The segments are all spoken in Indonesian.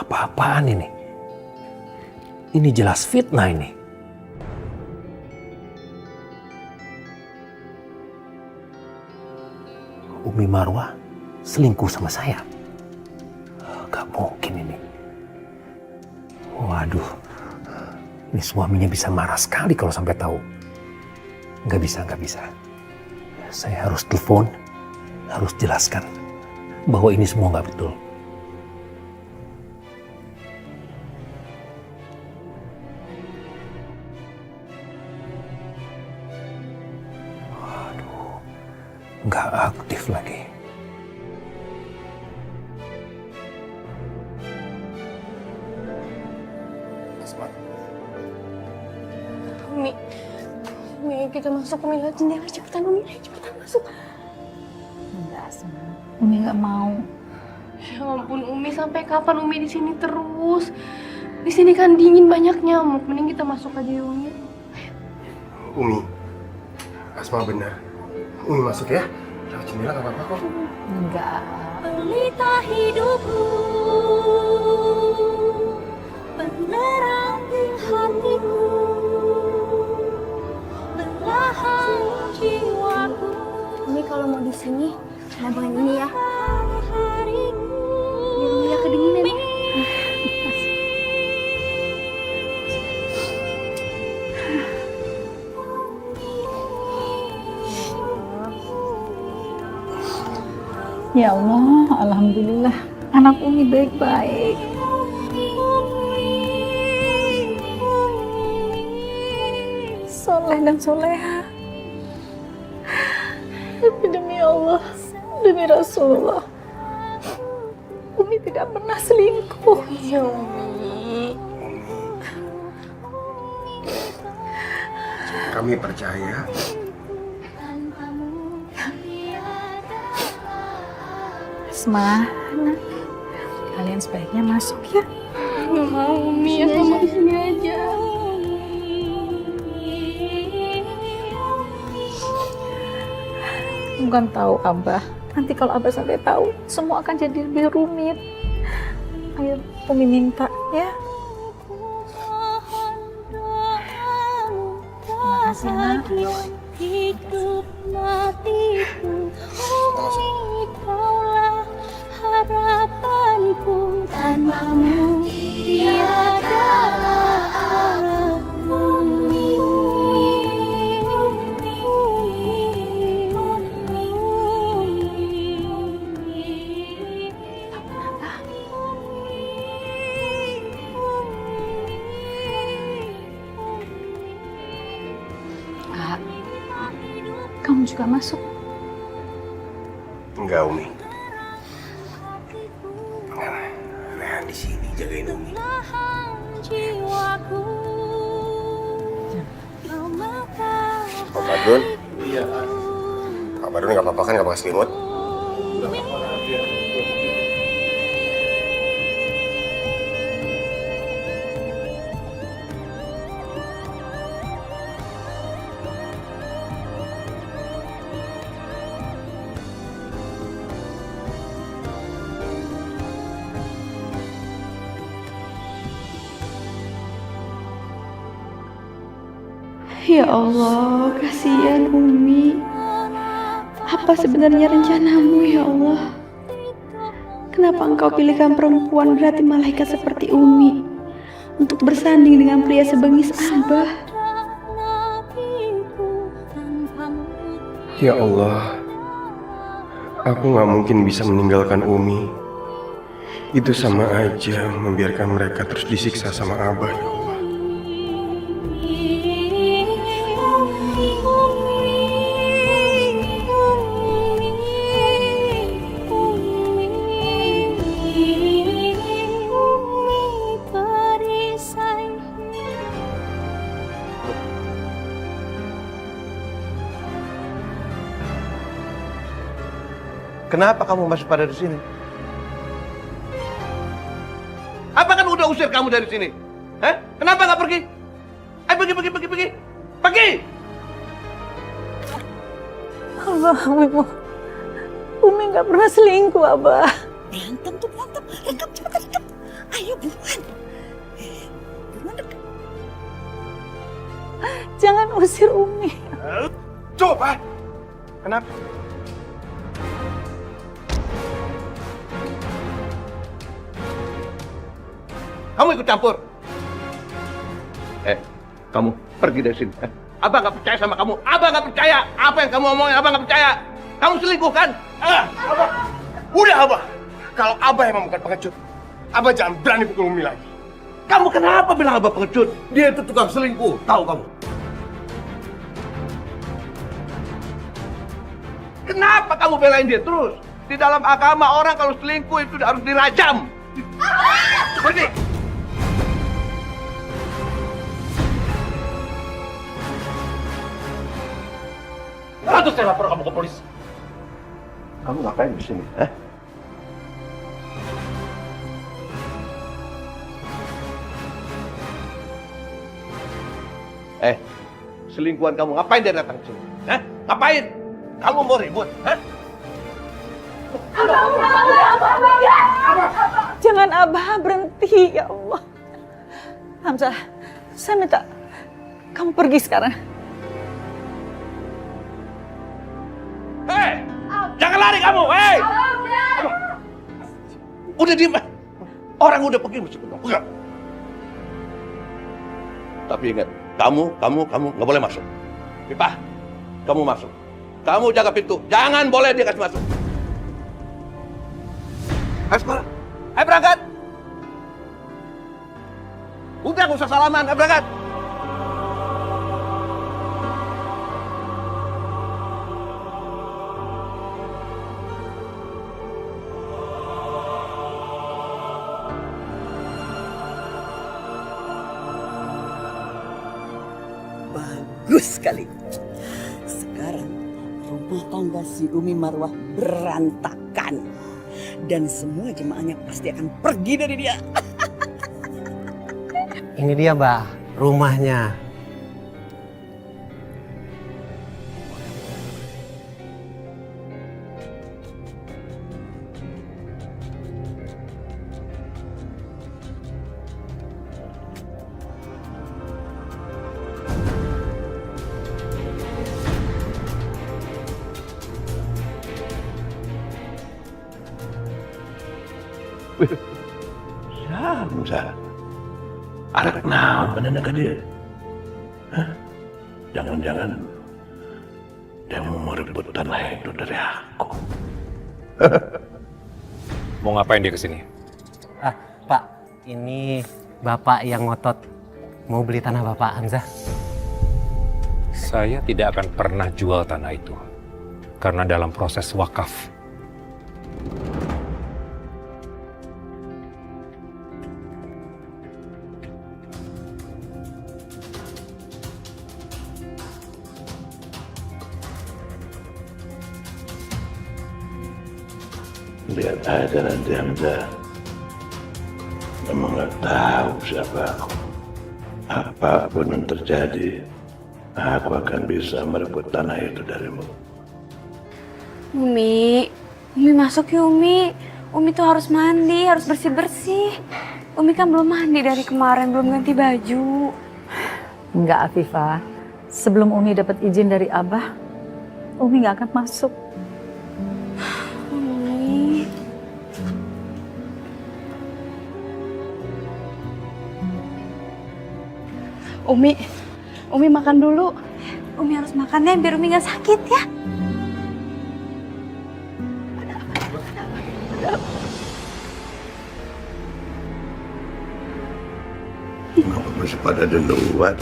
Apa-apaan ini? Ini jelas fitnah ini. Umi Marwah selingkuh sama saya. Gak mungkin ini. Waduh, ini suaminya bisa marah sekali kalau sampai tahu. Gak bisa. Saya harus telepon, harus jelaskan bahwa ini semua gak betul. Waduh, gak aktif lagi. Umi, kita masuk. Umi, lihat jendela. Cepetan, Umi. Cepetan masuk. Enggak, Asma. Umi nggak mau. Ya ampun, Umi. Sampai kapan Umi di sini terus? Di sini kan dingin, banyak nyamuk. Mending kita masuk aja ya, Umi. Umi, Asma benar. Umi masuk ya. Lewat jendela nggak apa-apa kok. Enggak. Pelita hidupku, penerang hatiku, belahan jiwaku. Umi kalau mau di sini, nabangin ini ya. Hariku, Biar Umi gak kedinginan ya. Ya Allah, alhamdulillah. Anak Umi baik-baik. Soleh dan soleha. Tapi demi Allah, demi Rasulullah, Umi tidak pernah selingkuh. Ya Umi. Kami percaya. Asma, anak, kalian sebaiknya masuk ya. Gak mau, Umi. Aku mau di sini aja. Bukan tahu Abah. Nanti kalau Abah sampai tahu, semua akan jadi lebih rumit. Ayo, Umi minta ya. Terima kasih, Nak. hidup matiku. Umi, kaulah harapanku, tanpamu tiadalah aku. Ah, kamu juga masuk. Enggak, Umi. Rehan di sini jagain Umi. Jiwaku, Pak Badrun? Iya, Pak. Pak Badrun nggak apa-apa kan, nggak pakai selimut? Ya Allah, kasihan Umi. Apa sebenarnya rencanamu ya Allah? Kenapa engkau pilihkan perempuan berarti malaikat seperti Umi untuk bersanding dengan pria sebengis Abah? Ya Allah, aku nggak mungkin bisa meninggalkan Umi. Itu sama aja membiarkan mereka terus disiksa sama Abah, ya Allah. Kenapa kamu masih pada di sini? Apa kan udah usir kamu dari sini? Hah? Kenapa nggak pergi? Ayo pergi. Pergi! Abah, Umi nggak pernah selingkuh, Abah. Berantem tuh, berantem. Rekam, cepetan rekam. Ayo Ayo buruan. Buruan dekat. Jangan usir Umi. Coba. Kenapa? Kamu ikut campur. Kamu pergi dari sini. Abang nggak percaya sama kamu. Abang nggak percaya. Apa yang kamu omongin, abang nggak percaya. Kamu selingkuh kan? Abah. Udah, Abah. Kalau Abah emang bukan pengecut, Abah jangan berani pukul Umi lagi. Kamu kenapa bilang abang pengecut? Dia itu tukang selingkuh. Tahu kamu? Kenapa kamu belain dia terus? Di dalam agama orang kalau selingkuh itu harus dirajam. Pergi. Atau saya lapor kamu ke polisi. Kamu ngapain di sini? Selingkuhan kamu ngapain dia datang ke sini? Ngapain? Kamu mau ribut? Jangan Abah berhenti, ya Allah. Hamzah, saya minta kamu pergi sekarang. Hei! Jangan lari kamu! Hei! Udah diem. Orang udah pergi mesti pulang. Pegang. Tapi ingat, kamu nggak boleh masuk. Pipah, kamu masuk. Kamu jaga pintu. Jangan boleh dia kasih masuk. Ayo sekolah. Ayo berangkat. Udah gak usah salaman. Ayo berangkat. Bagus sekali. Sekarang rumah tangga si Umi Marwah berantakan. Dan semua jemaahnya pasti akan pergi dari dia. Ini dia, Mbak, rumahnya. Hamzah, ada kenal bener ke dia? Jangan-jangan dia mau merebut tanah itu dari aku. Mau ngapain dia kesini? Pak, ini Bapak yang ngotot mau beli tanah Bapak, Hamzah. Saya tidak akan pernah jual tanah itu. Karena dalam proses wakaf. Lihat aja nanti Hamzah. Kamu nggak tahu siapa aku. Apapun yang terjadi, aku akan bisa merebut tanah itu darimu. Umi masuk ya Umi. Umi tuh harus mandi, harus bersih-bersih. Umi kan belum mandi dari kemarin, belum ganti baju. Enggak, Afifah. Sebelum Umi dapat izin dari Abah, Umi nggak akan masuk. Umi makan dulu. Umi harus makan ya, biar Umi nggak sakit ya. Kenapa masih pada duluan?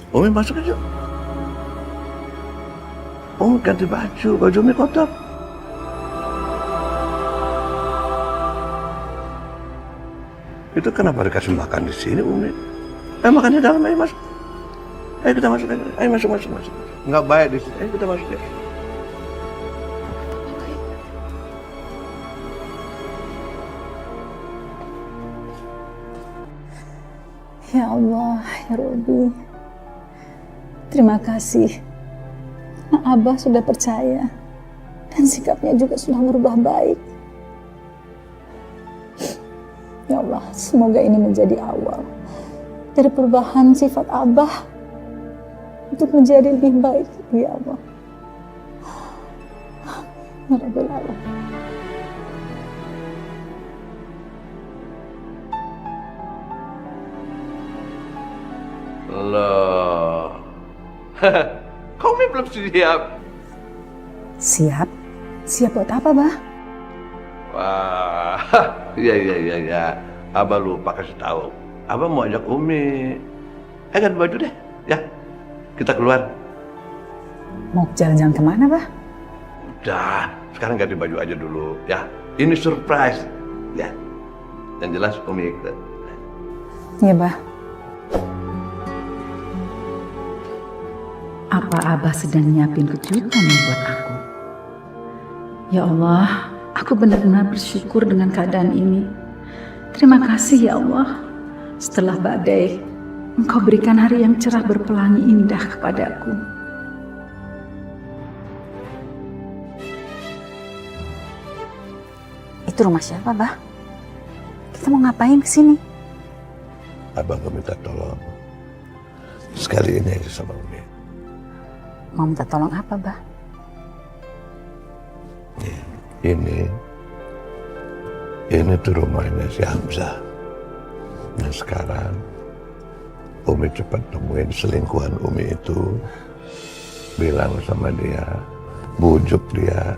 Umi masuk aja. Umi ganti baju Umi kotor. Itu kenapa dikasih makan di sini, Umi? Makan di dalam, ayo masuk. Ayo kita masuk, ayo masuk. Nggak baik di sini, ayo kita masuk ya. Ya Allah, ya Rabbi. Terima kasih. Abah sudah percaya. Dan sikapnya juga sudah berubah baik. Allah, semoga ini menjadi awal dari perubahan sifat Abah untuk menjadi lebih baik, ya Allah. Ya Rabbal Alamin. Loh. Kau ini belum siap. Siap? Siap buat apa, Bah? Wah, iya. Abah lupa kasih tahu. Abah mau ajak Umi. Ganti baju deh, ya. Kita keluar. Mau jalan-jalan kemana, Bah? Udah, sekarang ganti baju aja dulu, ya. Ini surprise, ya. Yang jelas Umi ikut. Iya, Bah. Apa Abah sedang nyiapin kejutan nih buat aku? Ya Allah, aku benar-benar bersyukur dengan keadaan ini. Terima kasih ya Allah. Setelah badai, Engkau berikan hari yang cerah berpelangi indah kepadaku. Itu rumah siapa, Bah? Kita mau ngapain kesini? Abang minta tolong. Sekali ini aja sama Umi. Mau minta tolong apa, Bah? Ini tuh rumahnya si Hamzah. Nah sekarang Umi cepat temuin selingkuhan Umi itu, bilang sama dia, bujuk dia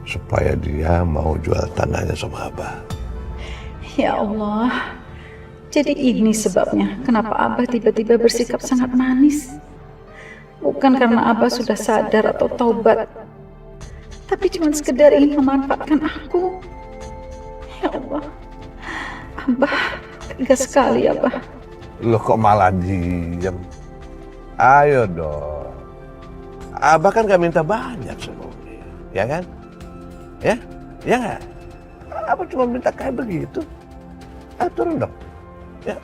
supaya dia mau jual tanahnya sama Abah. Ya Allah, jadi ini sebabnya kenapa Abah tiba-tiba bersikap sangat manis. Bukan karena Abah sudah sadar atau taubat, tapi cuma sekedar ingin memanfaatkan aku. Ya Allah, Abah tegas sekali, Abah. Lo kok malah diem? Ayo dong. Abah kan gak minta banyak sama Umi, ya kan? Ya nggak? Abah cuma minta kayak begitu. Turun dong. Ya.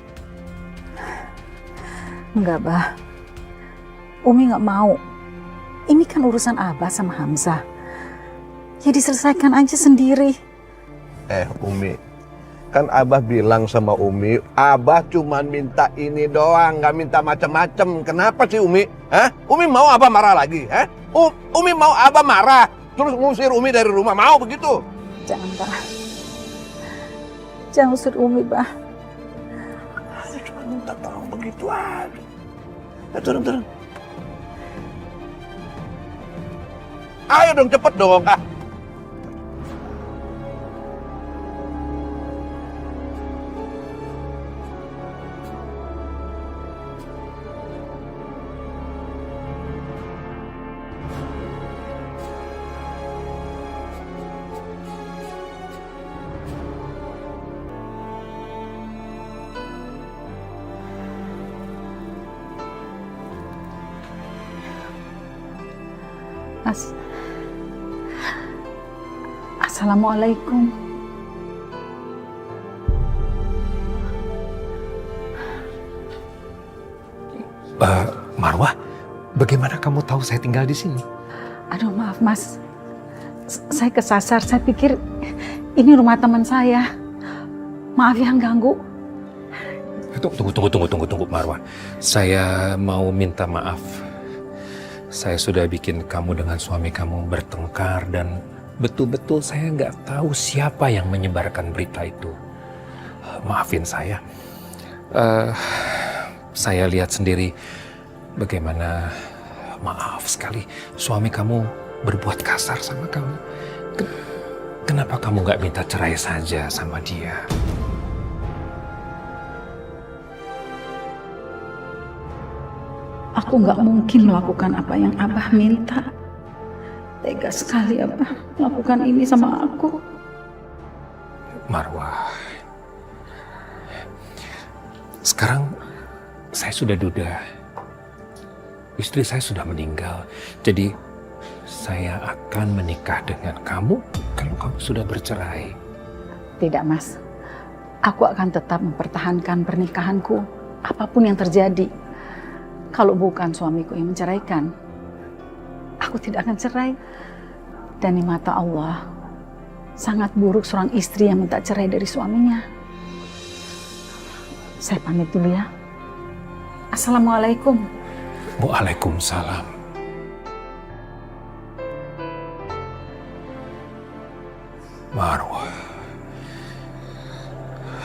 Enggak, Bah. Umi nggak mau. Ini kan urusan Abah sama Hamzah. Ya diselesaikan aja sendiri. Umi, kan Abah bilang sama Umi, Abah cuma minta ini doang, nggak minta macam-macam. Kenapa sih Umi? Umi mau Abah marah lagi? Umi mau Abah marah, terus ngusir Umi dari rumah, mau begitu? Jangan, Bah. Jangan usir Umi, Bah. Cuma minta tolong begitu aja. Turun. Ayo dong, cepet dong. Assalamualaikum. Marwah, bagaimana kamu tahu saya tinggal di sini? Aduh, maaf, Mas. Saya kesasar. Saya pikir ini rumah teman saya. Maaf yang ganggu. Tunggu, Marwah. Saya mau minta maaf. Saya sudah bikin kamu dengan suami kamu bertengkar dan betul-betul saya nggak tahu siapa yang menyebarkan berita itu. Maafin saya. Saya lihat sendiri bagaimana, maaf sekali, suami kamu berbuat kasar sama kamu. Kenapa kamu nggak minta cerai saja sama dia? Aku nggak mungkin melakukan apa yang Abah minta. Tega sekali Abah melakukan ini sama aku. Marwah, sekarang saya sudah duda. Istri saya sudah meninggal. Jadi saya akan menikah dengan kamu kalau kamu sudah bercerai. Tidak, Mas. Aku akan tetap mempertahankan pernikahanku apapun yang terjadi. Kalau bukan suamiku yang menceraikan, aku tidak akan cerai. Dan di mata Allah, sangat buruk seorang istri yang minta cerai dari suaminya. Saya pamit dulu ya. Assalamualaikum. Waalaikumsalam. Marwah,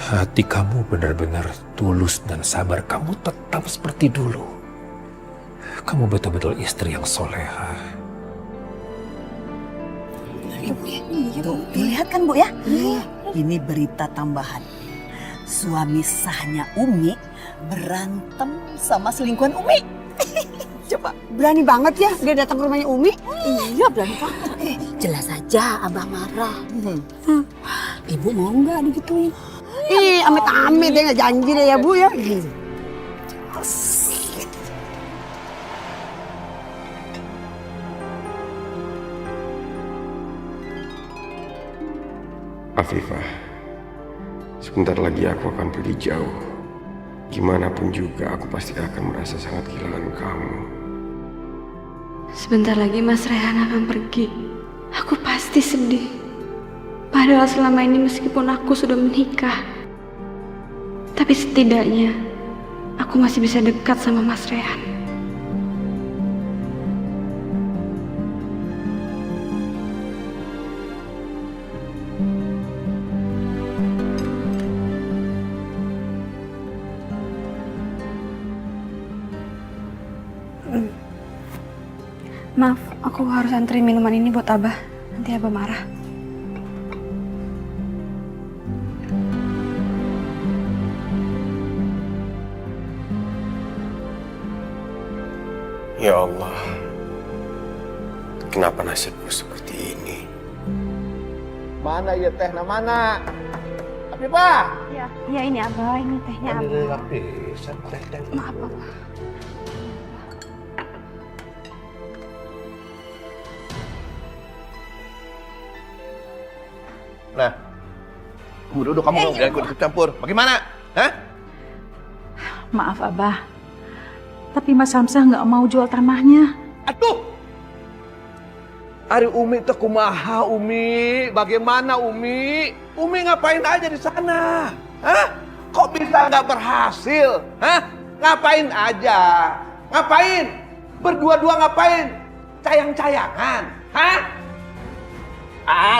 hati kamu benar-benar tulus dan sabar. Kamu tetap seperti dulu. Kamu betul-betul istri yang soleha. Iya, Bu. Dilihat kan, Bu ya? Ini berita tambahan. Suami sahnya Umi berantem sama selingkuhan Umi. Coba. Berani banget ya dia datang ke rumahnya Umi. Iya, berani banget. Jelas aja Abah marah. Ibu mau nggak digituin? Amit-amit deh, nggak janji deh ya Bu ya. Afifah, sebentar lagi aku akan pergi jauh. Gimana pun juga aku pasti akan merasa sangat kehilangan kamu. Sebentar lagi Mas Rehan akan pergi. Aku pasti sedih. Padahal selama ini meskipun aku sudah menikah, tapi setidaknya aku masih bisa dekat sama Mas Rehan. Maaf, aku harus antri minuman ini buat Abah. Nanti Abah marah. Ya Allah, kenapa nasibku seperti ini? Mana ya teh mana? Afifah. Iya ini Abah, ini tehnya Abah. Maaf Abah. Nah, kamu duduk, kamu jangan ikut campur. Bagaimana? Hah? Maaf Abah, tapi Mas Hamzah nggak mau jual tanahnya. Aduh! Ari Umi teh kumaha Umi? Bagaimana Umi? Umi ngapain aja di sana? Hah? Kok bisa nggak berhasil? Hah? Ngapain aja? Ngapain? Berdua-dua ngapain? Cayang-cayangan? Hah?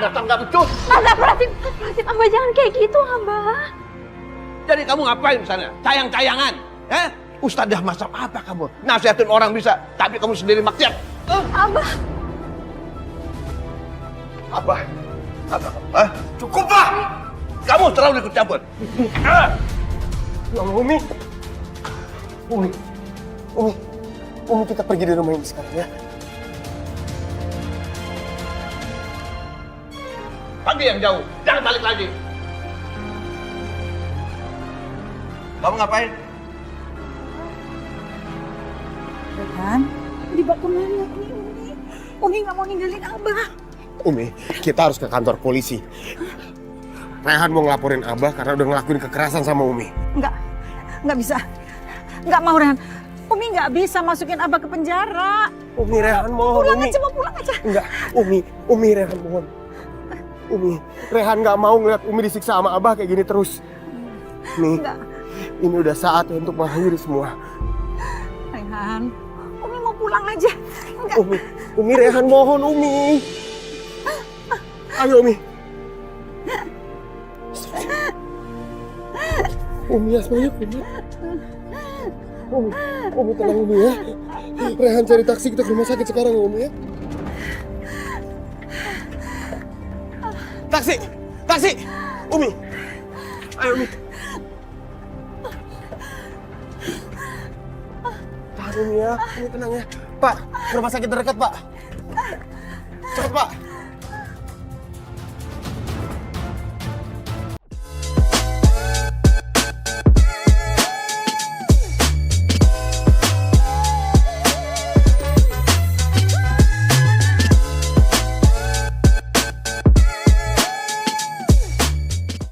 Datang nggak becus. Abah, Abah jangan kayak gitu Abah. Jadi kamu ngapain di sana? Cayang-cayangan? Hah? Ustadzah macam apa kamu? Nasihatin orang bisa, tapi kamu sendiri maksiat. Abah. Abah, cukup lah! Kamu terlalu ikut campur. Ya Allah, Umi, kita pergi dari rumah ini sekarang ya. Pergi yang jauh, jangan balik lagi. Kamu ngapain? Rehan, dibawa kemana Umi? Umi nggak mau ninggalin Abah. Umi, kita harus ke kantor polisi. Rehan mau ngelaporin Abah karena udah ngelakuin kekerasan sama Umi. Nggak bisa. Nggak mau Rehan. Umi nggak bisa masukin Abah ke penjara. Umi, Rehan mohon. Pulang Umi. aja, mau pulang aja. Enggak, Umi, Rehan mohon. Umi, Rehan nggak mau ngeliat Umi disiksa sama Abah kayak gini terus. Nih, ini udah saatnya untuk mengakhiri semua. Rehan, Umi mau pulang aja. Enggak. Umi, Rehan mohon, Umi. Ayo, Umi. Umi, asmanya Umi. Umi tenang, Umi ya. Rehan cari taksi kita ke rumah sakit sekarang, Umi ya. Taksi! Umi! Ayo, Umi. Tahan, Umi ya. Umi tenang ya. Pak, ke rumah sakit terdekat, Pak. Cepat, Pak.